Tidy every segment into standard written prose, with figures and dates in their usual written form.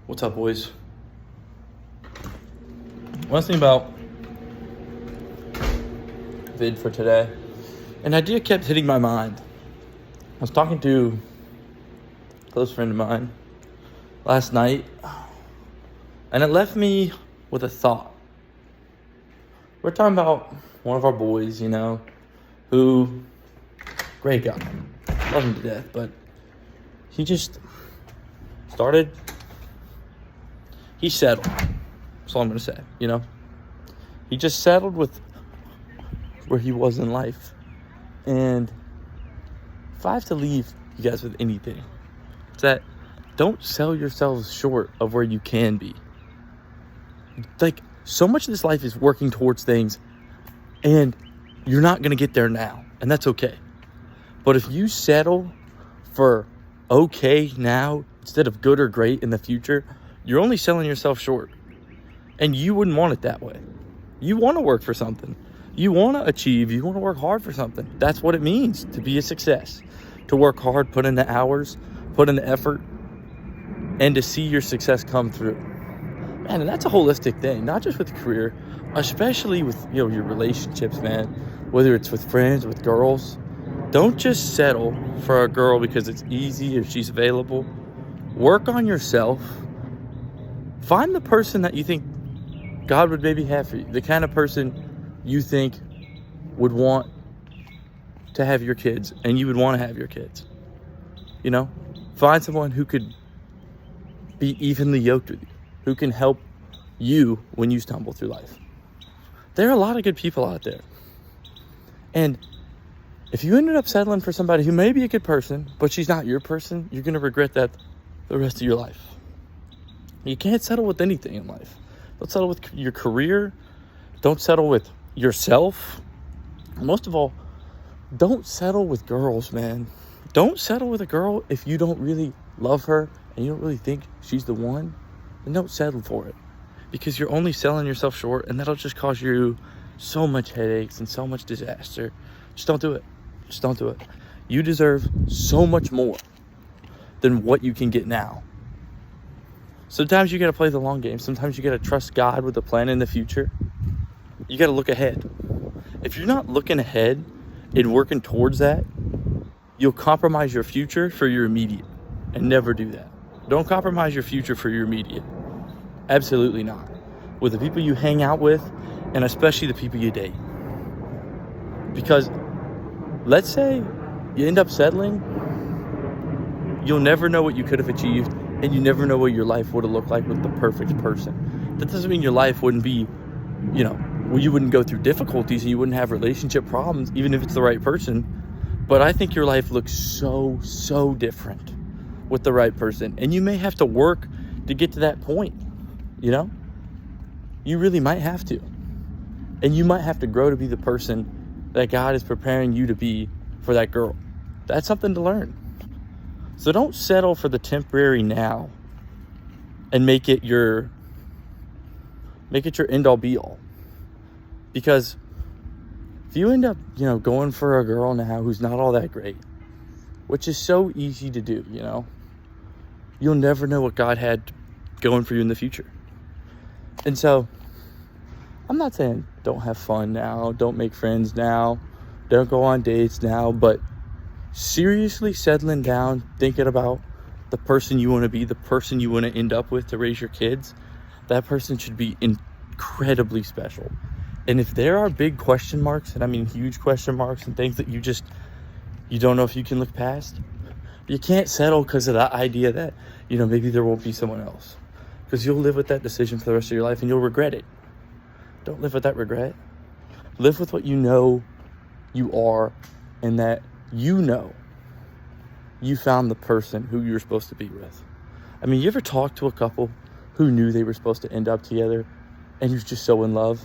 What's up, boys? One thing about vid for today, an idea kept hitting my mind. I was talking to a close friend of mine last night, and it left me with a thought. We're talking about one of our boys, who, great guy, love him to death, but he just he settled. That's all I'm going to say, He just settled with where he was in life. And if I have to leave you guys with anything, it's that don't sell yourselves short of where you can be. Like, so much of this life is working towards things, and you're not going to get there now, and that's okay. But if you settle for okay now instead of good or great in the future, you're only selling yourself short. And you wouldn't want it that way. You want to work for something. You want to achieve. You want to work hard for something. That's what it means to be a success. To work hard, put in the hours, put in the effort, and to see your success come through. Man, and that's a holistic thing, not just with career, especially with your relationships, man. Whether it's with friends, with girls. Don't just settle for a girl because it's easy or she's available. Work on yourself. Find the person that you think God would maybe have for you. The kind of person you think would want to have your kids and you would want to have your kids. Find someone who could be evenly yoked with you, who can help you when you stumble through life. There are a lot of good people out there. And if you ended up settling for somebody who may be a good person, but she's not your person, you're going to regret that the rest of your life. You can't settle with anything in life. Don't settle with your career. Don't settle with yourself. Most of all, don't settle with girls, man. Don't settle with a girl if you don't really love her and you don't really think she's the one. Then don't settle for it. Because you're only selling yourself short, and that'll just cause you so much headaches and so much disaster. Just don't do it. Just don't do it. You deserve so much more than what you can get now. Sometimes you got to play the long game. Sometimes you got to trust God with a plan in the future. You got to look ahead. If you're not looking ahead and working towards that, you'll compromise your future for your immediate. And never do that. Don't compromise your future for your immediate. Absolutely not. With the people you hang out with, and especially the people you date. Because let's say you end up settling, you'll never know what you could have achieved, and you never know what your life would have looked like with the perfect person. That doesn't mean your life wouldn't be, you wouldn't go through difficulties and you wouldn't have relationship problems, even if it's the right person. But I think your life looks so, so different with the right person. And you may have to work to get to that point, You really might have to. And you might have to grow to be the person that God is preparing you to be for that girl. That's something to learn. So don't settle for the temporary now and make it your end all be all. Because if you end up, going for a girl now who's not all that great, which is so easy to do, you'll never know what God had going for you in the future. And so I'm not saying don't have fun now, don't make friends now, don't go on dates now, but seriously settling down, thinking about the person you want to be, the person you want to end up with to raise your kids, that person should be incredibly special. And if there are big question marks, and I mean huge question marks and things that you don't know if you can look past, you can't settle because of the idea that, maybe there won't be someone else. Because you'll live with that decision for the rest of your life and you'll regret it. Don't live with that regret. Live with what you know you are, and that you found the person who you're supposed to be with. I mean, you ever talk to a couple who knew they were supposed to end up together and you're just so in love?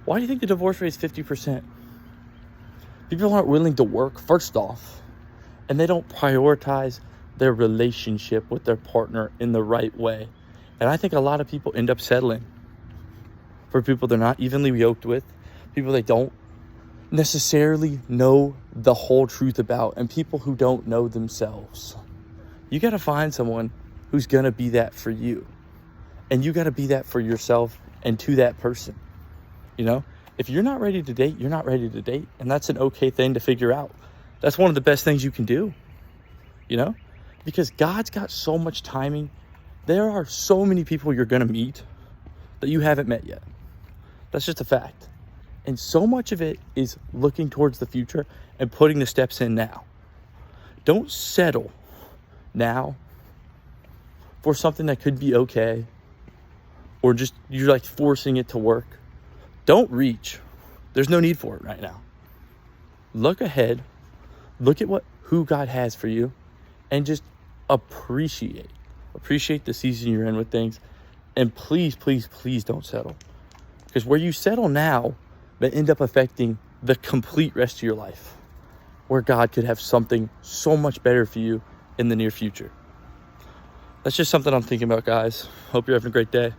Why do you think the divorce rate is 50%? People aren't willing to work, first off, and they don't prioritize their relationship with their partner in the right way. And I think a lot of people end up settling for people they're not evenly yoked with, people they don't necessarily know the whole truth about, and people who don't know themselves. You got to find someone who's going to be that for you. And you got to be that for yourself and to that person. You know, if you're not ready to date, you're not ready to date. And that's an okay thing to figure out. That's one of the best things you can do, you know, because God's got so much timing. There are so many people you're going to meet that you haven't met yet. That's just a fact. And so much of it is looking towards the future and putting the steps in now. Don't settle now for something that could be okay, or just you're like forcing it to work. Don't reach. There's no need for it right now. Look ahead. Look at who God has for you, and just appreciate the season you're in with things. And please, please, please don't settle. Because where you settle now may end up affecting the complete rest of your life, where God could have something so much better for you in the near future. That's just something I'm thinking about, guys. Hope you're having a great day.